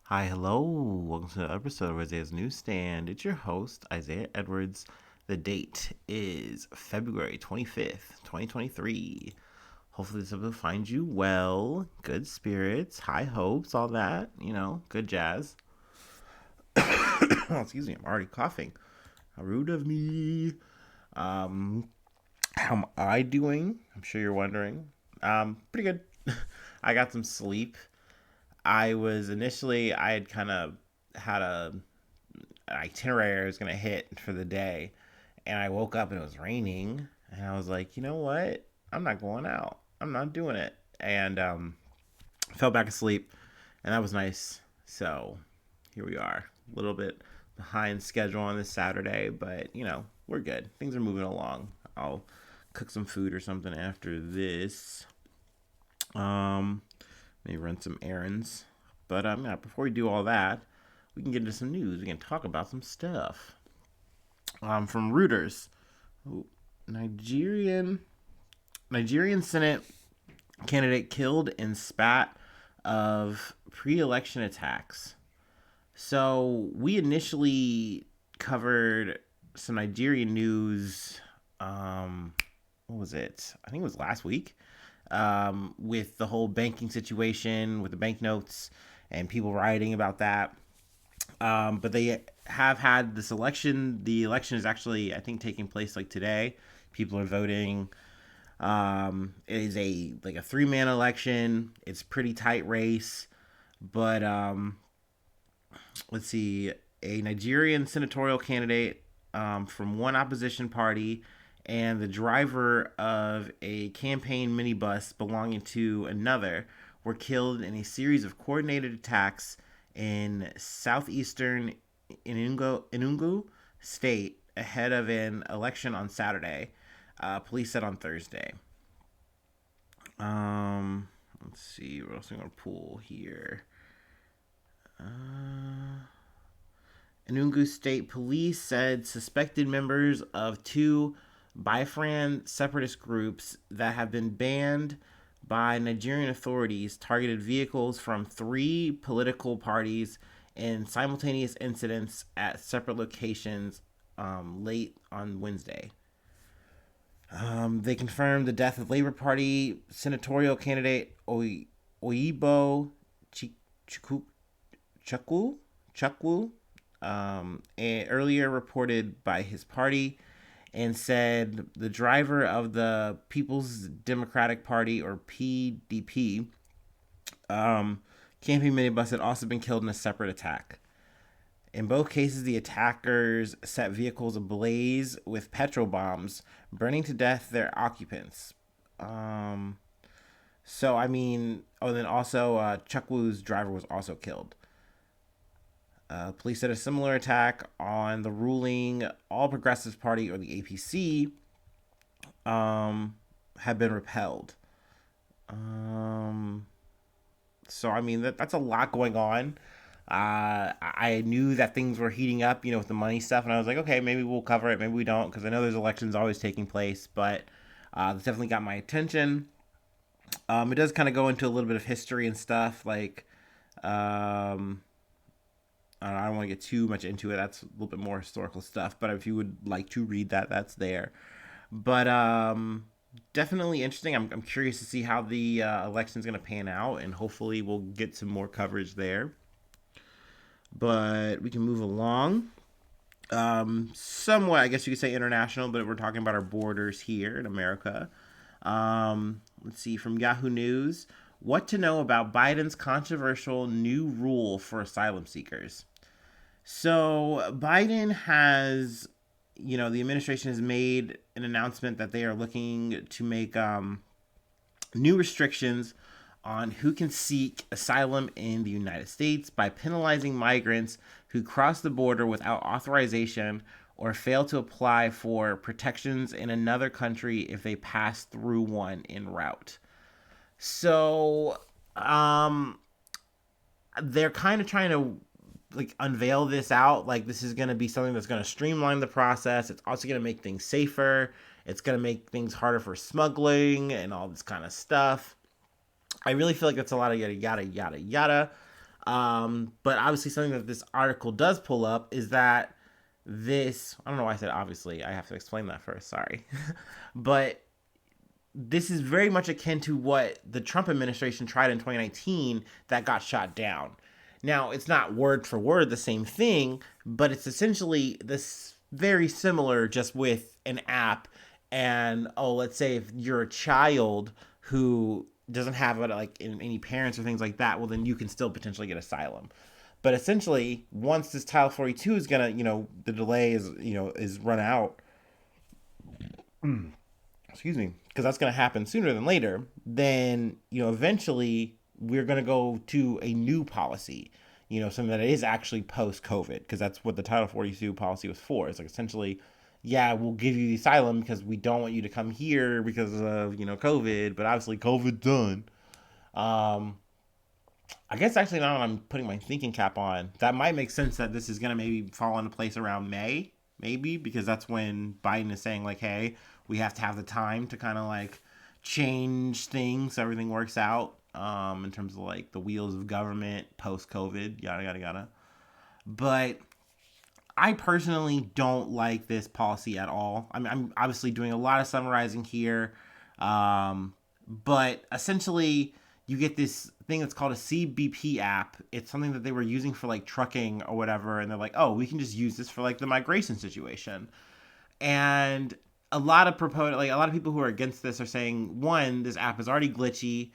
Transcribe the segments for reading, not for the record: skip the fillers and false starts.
Hi, hello. Welcome to the episode of Isaiah's Newsstand. It's your host, Isaiah Edwards. The date is February 25th, 2023. Hopefully, this episode finds you well, good spirits, high hopes, all that, good jazz. Oh, excuse me, I'm already coughing. How rude of me. Um, how am I doing? I'm sure you're wondering. Pretty good. I got some sleep. I had kind of had an itinerary I was going to hit for the day. And I woke up and it was raining. And I was like, you know what? I'm not going out. I'm not doing it. And fell back asleep. And that was nice. So here we are. A little bit behind schedule on this Saturday. But, we're good. Things are moving along. I'll cook some food or something after this. Um, Maybe run some errands. But before we do all that, we can get into some news. We can talk about some stuff. From Reuters, Nigerian Nigerian Senate candidate killed in spat of pre-election attacks. So we initially covered some Nigerian news. What was it? I think it was last week. With the whole banking situation, with the banknotes, and people rioting about that. But they have had this election. The election is actually, I think, taking place like today. People are voting. It is a 3-man election. It's pretty tight race, but let's see, a Nigerian senatorial candidate from one opposition party and the driver of a campaign minibus belonging to another were killed in a series of coordinated attacks in southeastern Inungu state ahead of an election on Saturday. Police said on Thursday. Let's see what else I'm gonna pull here. Inungu State Police said suspected members of two Biafran separatist groups that have been banned by Nigerian authorities targeted vehicles from 3 political parties in simultaneous incidents at separate locations late on Wednesday. They confirmed the death of Labour Party senatorial candidate Oyibo Chukwu, and earlier reported by his party, and said the driver of the People's Democratic Party, or PDP, camping minibus had also been killed in a separate attack. In both cases, the attackers set vehicles ablaze with petrol bombs, burning to death their occupants. Then also Chukwu's driver was also killed. Police said a similar attack on the ruling All Progressives Party, or the APC, had been repelled. That's a lot going on. I knew that things were heating up, with the money stuff, and I was like, okay, maybe we'll cover it, maybe we don't, because I know there's elections always taking place, but this definitely got my attention. It does kind of go into a little bit of history and stuff, like, I don't want to get too much into it. That's a little bit more historical stuff, but if you would like to read that, that's there. But definitely interesting. I'm curious to see how the election is going to pan out, and hopefully we'll get some more coverage there. But we can move along. Somewhat, I guess you could say international, but we're talking about our borders here in America. Let's see, from Yahoo News, what to know about Biden's controversial new rule for asylum seekers. So Biden has, the administration has made an announcement that they are looking to make new restrictions on who can seek asylum in the United States by penalizing migrants who cross the border without authorization or fail to apply for protections in another country if they pass through one en route. So, they're kind of trying to unveil this out. Like, this is going to be something that's going to streamline the process. It's also going to make things safer. It's going to make things harder for smuggling and all this kind of stuff. I really feel like that's a lot of yada yada yada yada. But obviously, something that this article does pull up is that I don't know why I said obviously, I have to explain that first, sorry. But this is very much akin to what the Trump administration tried in 2019 that got shot down. Now, it's not word for word the same thing, but it's essentially this very similar, just with an app. And oh, let's say if you're a child who doesn't have like any parents or things like that, well, then you can still potentially get asylum. But essentially, once this Title 42 is gonna, the delay is run out, excuse me, because that's going to happen sooner than later, then, eventually we're going to go to a new policy, something that is actually post COVID, because that's what the Title 42 policy was for. It's like essentially, yeah, we'll give you the asylum because we don't want you to come here because of, COVID, but obviously COVID's done. Um, I guess actually now that I'm putting my thinking cap on, that might make sense that this is going to maybe fall into place around May, maybe, because that's when Biden is saying, like, hey, we have to have the time to kind of like change things so everything works out in terms of like the wheels of government post COVID, yada, yada, yada. But I personally don't like this policy at all. I'm obviously doing a lot of summarizing here, but essentially, you get this thing that's called a CBP app. It's something that they were using for like trucking or whatever, and they're like, oh, we can just use this for like the migration situation. And a lot of people who are against this are saying, one, this app is already glitchy.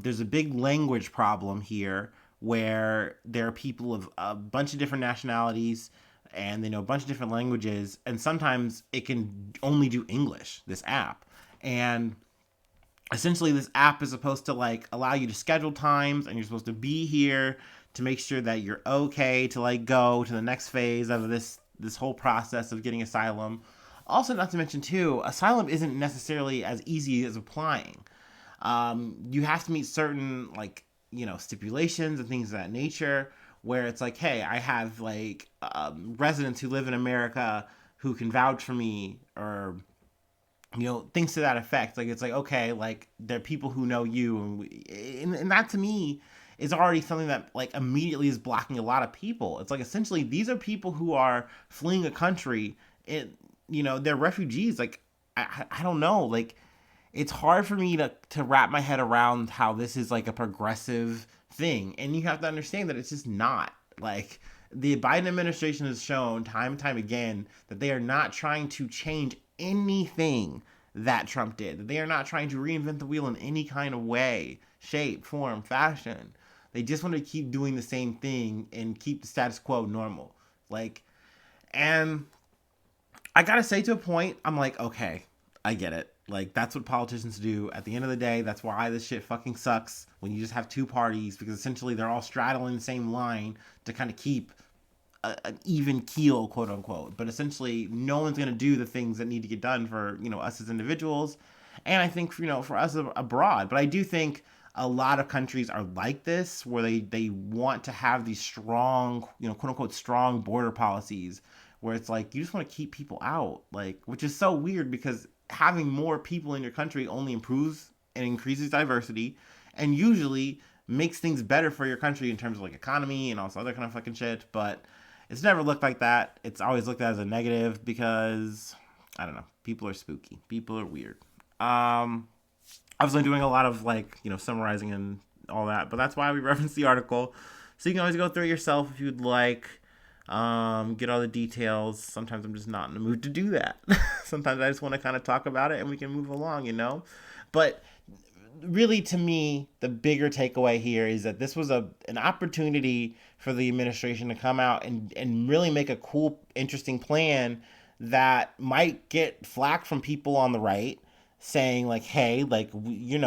There's a big language problem here where there are people of a bunch of different nationalities and they know a bunch of different languages, and sometimes it can only do English, this app. And essentially, this app is supposed to like allow you to schedule times, and you're supposed to be here to make sure that you're okay to like go to the next phase of this whole process of getting asylum. Also, not to mention too, asylum isn't necessarily as easy as applying. You have to meet certain like stipulations and things of that nature. Where it's like, hey, I have like residents who live in America who can vouch for me, or things to that effect. Like it's like, okay, like there are people who know you, and that to me is already something that like immediately is blocking a lot of people. It's like essentially these are people who are fleeing a country. They're refugees. Like I don't know, like it's hard for me to wrap my head around how this is like a progressive thing, and you have to understand that it's just not. Like the Biden administration has shown time and time again that they are not trying to change anything that Trump did. That they are not trying to reinvent the wheel in any kind of way, shape, form, fashion. They just want to keep doing the same thing and keep the status quo normal. Like, and I gotta say, to a point, I'm like, okay, I get it. Like, that's what politicians do. At the end of the day, that's why this shit fucking sucks when you just have two parties, because essentially they're all straddling the same line to kind of keep an even keel, quote unquote. But essentially, no one's going to do the things that need to get done for, us as individuals. And I think, for us abroad. But I do think a lot of countries are like this, where they want to have these strong, quote unquote, strong border policies, where it's like you just want to keep people out, like, which is so weird because having more people in your country only improves and increases diversity, and usually makes things better for your country in terms of like economy and all this other kind of fucking shit. But it's never looked like that. It's always looked at as a negative because I don't know. People are spooky. People are weird. I was doing a lot of like summarizing and all that, but that's why we reference the article. So you can always go through it yourself if you'd like. Get all the details. Sometimes I'm just not in the mood to do that. Sometimes I just want to kind of talk about it and we can move along. But really, to me, the bigger takeaway here is that this was an opportunity for the administration to come out and really make a cool, interesting plan that might get flack from people on the right saying like, hey, like, you're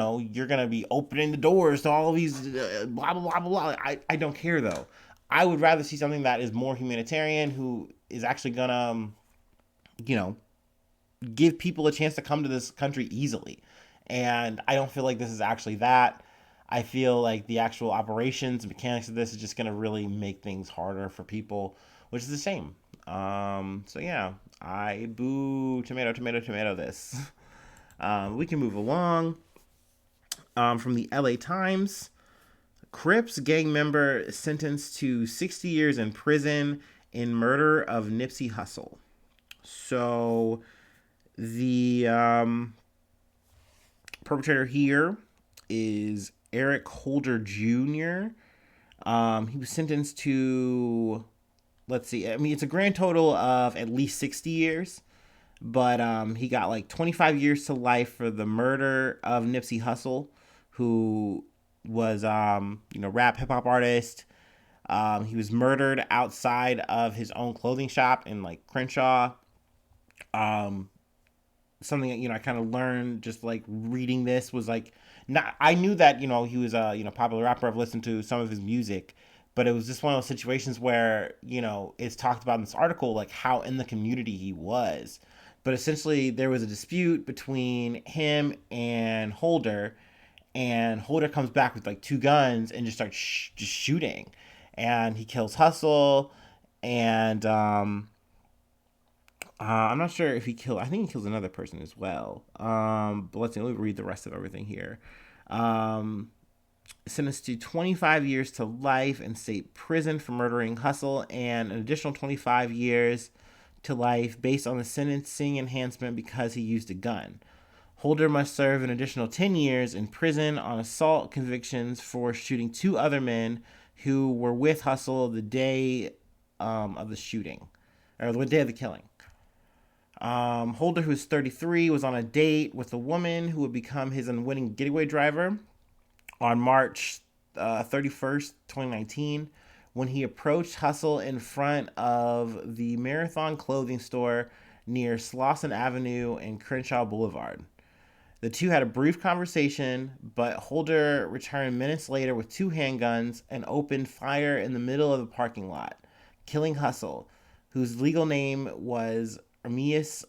going to be opening the doors to all of these blah, blah, blah, blah, blah. I don't care, though. I would rather see something that is more humanitarian, who is actually going to, you know, give people a chance to come to this country easily. And I don't feel like this is actually that. I feel like the actual operations and mechanics of this is just going to really make things harder for people, which is a shame. So yeah, I boo tomato, tomato, tomato this. We can move along. From the LA Times, Crips gang member sentenced to 60 years in prison in murder of Nipsey Hussle. So the perpetrator here is Eric Holder Jr. He was sentenced to, let's see, I mean, it's a grand total of at least 60 years, but he got like 25 years to life for the murder of Nipsey Hussle, who was, rap hip hop artist. He was murdered outside of his own clothing shop in like Crenshaw. Um, Something that I kind of learned just like reading this was like, not, I knew that he was a popular rapper. I've listened to some of his music, but it was just one of those situations where it's talked about in this article like how in the community he was. But essentially there was a dispute between him and Holder comes back with like two guns and just starts just shooting, and he kills Hussle. And I'm not sure if he killed. I think he kills another person as well. But let me read the rest of everything here. Um, Sentenced to 25 years to life in state prison for murdering Hussle, and an additional 25 years to life based on the sentencing enhancement because he used a gun. Holder must serve an additional 10 years in prison on assault convictions for shooting two other men who were with Hussle the day of the shooting, or the day of the killing. Holder, who's 33, was on a date with a woman who would become his unwitting getaway driver on March 31st, 2019, when he approached Hussle in front of the Marathon clothing store near Slauson Avenue and Crenshaw Boulevard. The two had a brief conversation, but Holder returned minutes later with two handguns and opened fire in the middle of the parking lot, killing Hussle, whose legal name was Ermias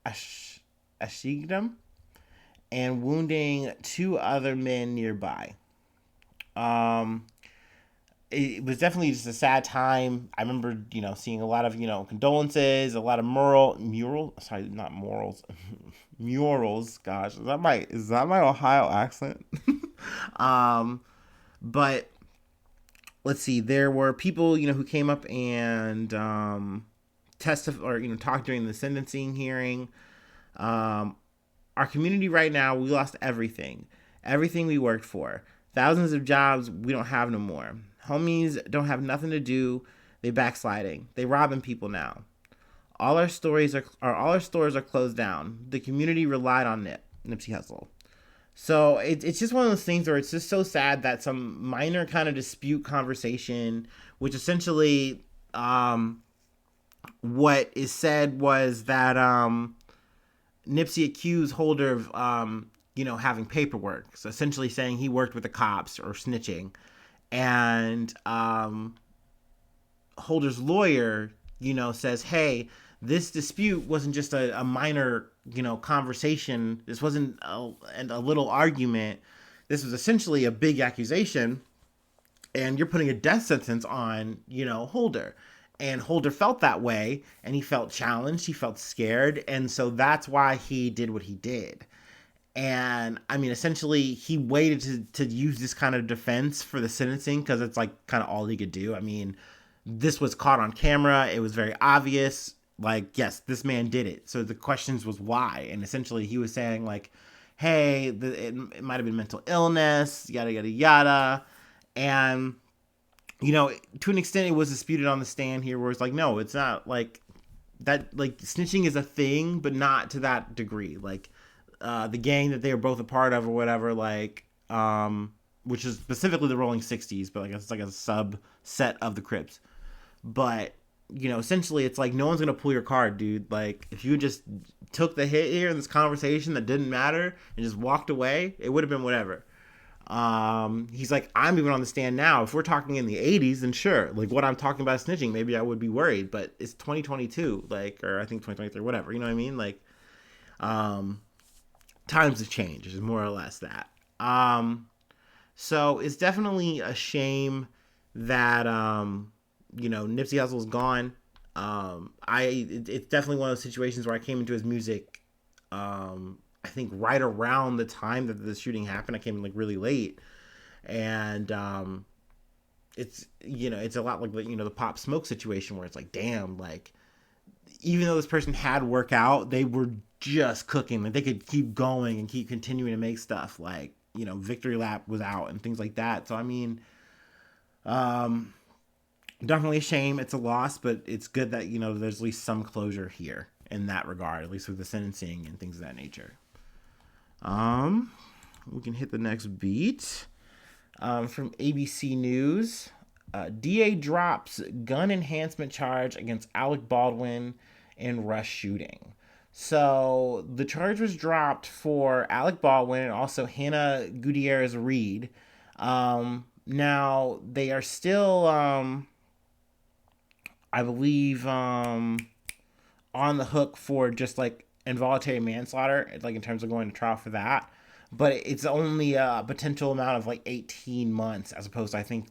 Ashigdam, and wounding two other men nearby. It was definitely just a sad time. I remember, seeing a lot of, condolences, a lot of murals. Gosh, is that my Ohio accent? um, but let's see. There were people, who came up and testify or talk during the sentencing hearing. Our community right now, we lost everything we worked for. Thousands of jobs we don't have no more. Homies don't have nothing to do. They backsliding. They robbing people now. All our stores are closed down. The community relied on Nipsey Hussle. So it's just one of those things where it's just so sad that some minor kind of dispute conversation, which essentially, what is said was that Nipsey accused Holder of having paperwork, so essentially saying he worked with the cops or snitching, and Holder's lawyer says, hey, this dispute wasn't just a minor conversation. This wasn't a little argument. This was essentially a big accusation, and you're putting a death sentence on Holder. And Holder felt that way, and he felt challenged, he felt scared, and so that's why he did what he did. And I mean, essentially, he waited to use this kind of defense for the sentencing because it's like kind of all he could do. I mean, this was caught on camera. It was very obvious. Like, yes, this man did it. So the questions was why. And essentially, he was saying like, hey, it might have been mental illness, yada, yada, yada. And, to an extent, it was disputed on the stand here where it's like, no, it's not like that. Like, snitching is a thing, but not to that degree. Like, the gang that they were both a part of or whatever, like, which is specifically the Rolling 60s, but like it's like a subset of the Crips. But, essentially it's like no one's gonna pull your card, dude. Like, if you just took the hit here in this conversation that didn't matter and just walked away, it would have been whatever. He's like, I'm even on the stand now. If we're talking in the 80s, then sure, like what I'm talking about snitching, maybe I would be worried, but it's 2022, like, or I think 2023, whatever, you know what I mean? Like, times have changed, is more or less that. So it's definitely a shame that, Nipsey Hussle's gone. It's definitely one of those situations where I came into his music, I think right around the time that the shooting happened. I came in like really late, And it's, it's a lot like the Pop Smoke situation where it's like, damn, like, even though this person had work out, they were just cooking. Like, they could keep going and keep continuing to make stuff. Like, Victory Lap was out and things like that. So I mean, um, definitely a shame. It's a loss, but it's good that there's at least some closure here in that regard, at least with the sentencing and things of that nature. We can hit the next beat. From ABC News, DA drops gun enhancement charge against Alec Baldwin in rush shooting. So the charge was dropped for Alec Baldwin and also Hannah Gutierrez Reed. Now they are still, I believe, on the hook for just like involuntary manslaughter, like in terms of going to trial for that. But it's only a potential amount of like 18 months, as opposed to, I think,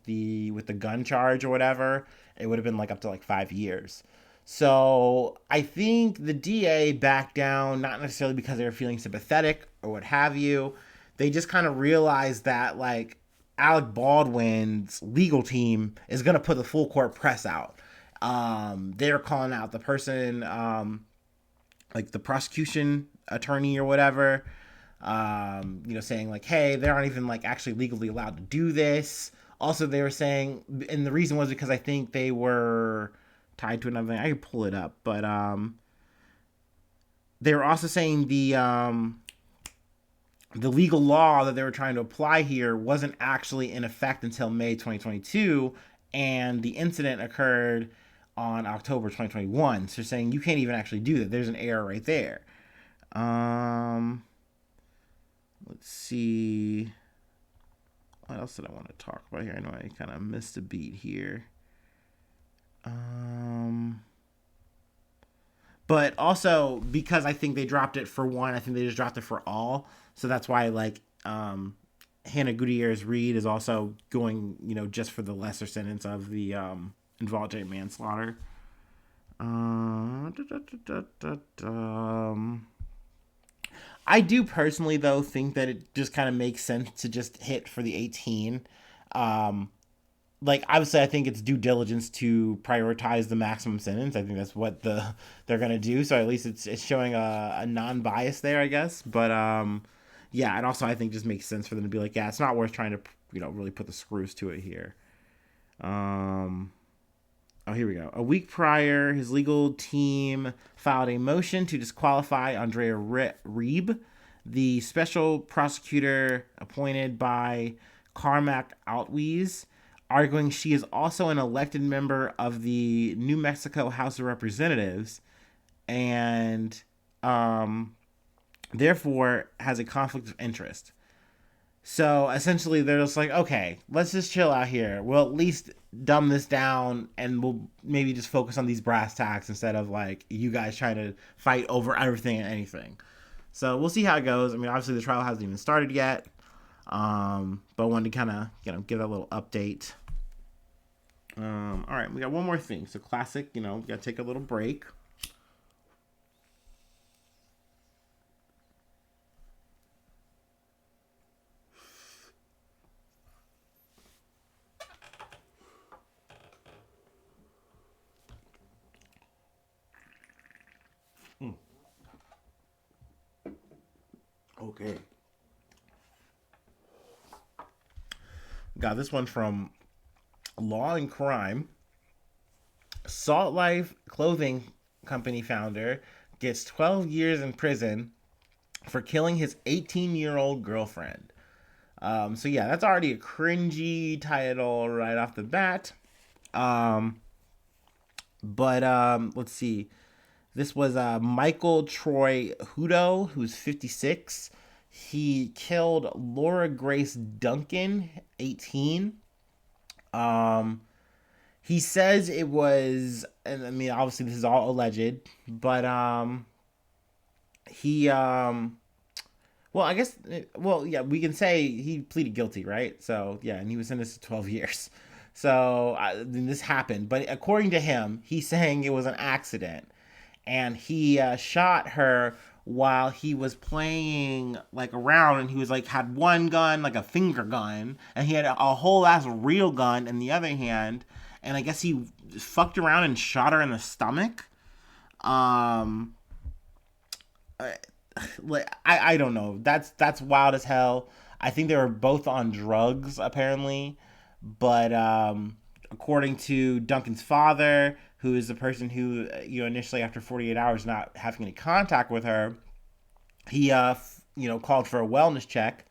with the gun charge or whatever, it would have been like up to like 5 years. So I think the DA backed down, not necessarily because they were feeling sympathetic or what have you. They just kind of realized that like Alec Baldwin's legal team is going to put the full court press out. They're calling out the person, like the prosecution attorney or whatever, saying like, hey, they aren't even like actually legally allowed to do this. Also, they were saying, and the reason was because I think they were tied to another thing. I could pull it up, but they were also saying the legal law that they were trying to apply here wasn't actually in effect until May 2022, and the incident occurred on October 2021. So saying you can't even actually do that. There's an error right there. Let's see. What else did I want to talk about here? I know I kind of missed a beat here. But also, because I think they dropped it for one, I think they just dropped it for all. So that's why, like, Hannah Gutierrez Reed is also going, just for the lesser sentence of the involuntary manslaughter. I do personally, though, think that it just kind of makes sense to just hit for the 18. Like, obviously, I think it's due diligence to prioritize the maximum sentence. I think that's what they're gonna do. So at least it's showing a non-bias there, I guess. But yeah, and also I think it just makes sense for them to be like, yeah, it's not worth trying to really put the screws to it here. Oh, here we go. A week prior, his legal team filed a motion to disqualify Andrea Reeb, the special prosecutor appointed by Carmack Outwees, arguing she is also an elected member of the New Mexico House of Representatives and therefore has a conflict of interest. So essentially, they're just like, okay, let's just chill out here. We'll at least dumb this down and we'll maybe just focus on these brass tacks instead of like you guys trying to fight over everything and anything. So we'll see how it goes. I mean, obviously the trial hasn't even started yet. But I wanted to kind of, give that a little update. All right, we got one more thing. So classic, we got to take a little break. Okay. Got this one from Law and Crime. Salt Life clothing company founder gets 12 years in prison for killing his 18-year-old girlfriend. So yeah, that's already a cringy title right off the bat. But let's see. This was Michael Troy Hutto, who's 56. He killed Laura Grace Duncan, 18. He says it was, and I mean, obviously this is all alleged, but he well, I guess, well, yeah, we can say he pleaded guilty, right? So yeah, and he was sentenced to 12 years. So this happened, but according to him, he's saying it was an accident, and he shot her while he was playing like around, and he was like had one gun, like a finger gun, and he had a whole ass real gun in the other hand, and I guess he fucked around and shot her in the stomach. Um, I don't know. That's wild as hell. I think they were both on drugs apparently, but according to Duncan's father, who is the person who initially after 48 hours not having any contact with her, he called for a wellness check,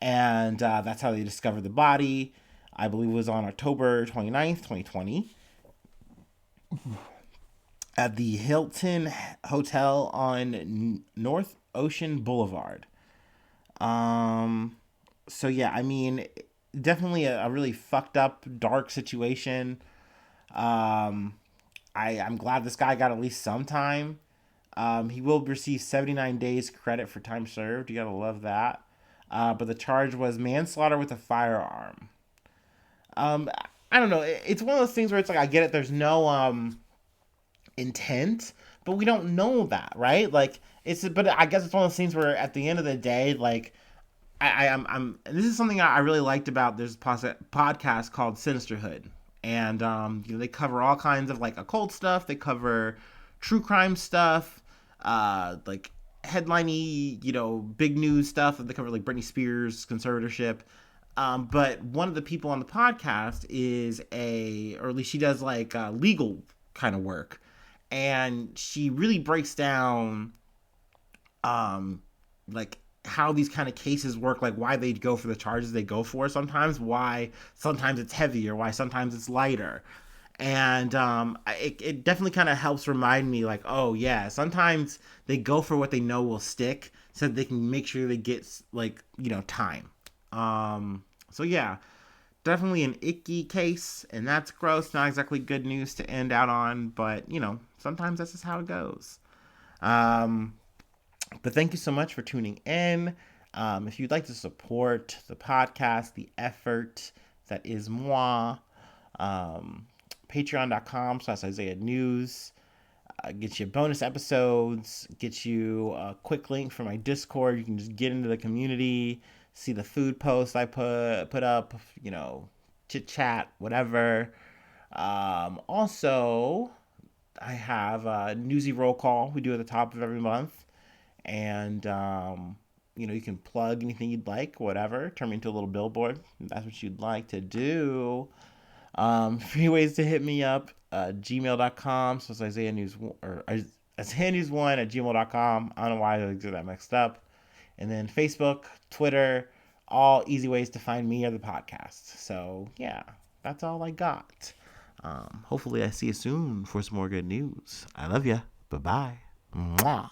and that's how they discovered the body. I believe it was on October 29th, 2020, at the Hilton Hotel on North Ocean Boulevard. Um, so yeah, I mean, definitely a really fucked up, dark situation. Um, I'm glad this guy got at least some time. He will receive 79 days credit for time served. You gotta love that. But the charge was manslaughter with a firearm. Um, I don't know. It's one of those things where it's like I get it. There's no intent, but we don't know that, right? Like it's. But I guess it's one of those things where at the end of the day, like I'm and this is something I really liked about this podcast called Sinisterhood, and they cover all kinds of like occult stuff. They cover true crime stuff, like headliney, big news stuff. They cover like Britney Spears conservatorship. But one of the people on the podcast is or at least she does like legal kind of work, and she really breaks down um like how these kind of cases work, like why they go for the charges they go for sometimes, why sometimes it's heavier, why sometimes it's lighter. And it definitely kind of helps remind me like, oh yeah, sometimes they go for what they know will stick so that they can make sure they get like time. So yeah, definitely an icky case, and that's gross, not exactly good news to end out on, but sometimes that's just how it goes. um but thank you so much for tuning in. If you'd like to support the podcast, the effort that is moi, um, patreon.com/Isaiah News. Get you bonus episodes, get you a quick link for my Discord. You can just get into the community, see the food posts I put up, chit chat, whatever. Also, I have a newsy roll call we do at the top of every month, and you can plug anything you'd like, whatever, turn me into a little billboard if that's what you'd like to do. Free ways to hit me up, gmail.com, so it's Isaiah News, or Isaiah News 1 at gmail.com. I don't know why I get that mixed up. And then Facebook, Twitter, all easy ways to find me or the podcast. So yeah, that's all I got. Hopefully I see you soon for some more good news. I love ya. Bye-bye. Mwah.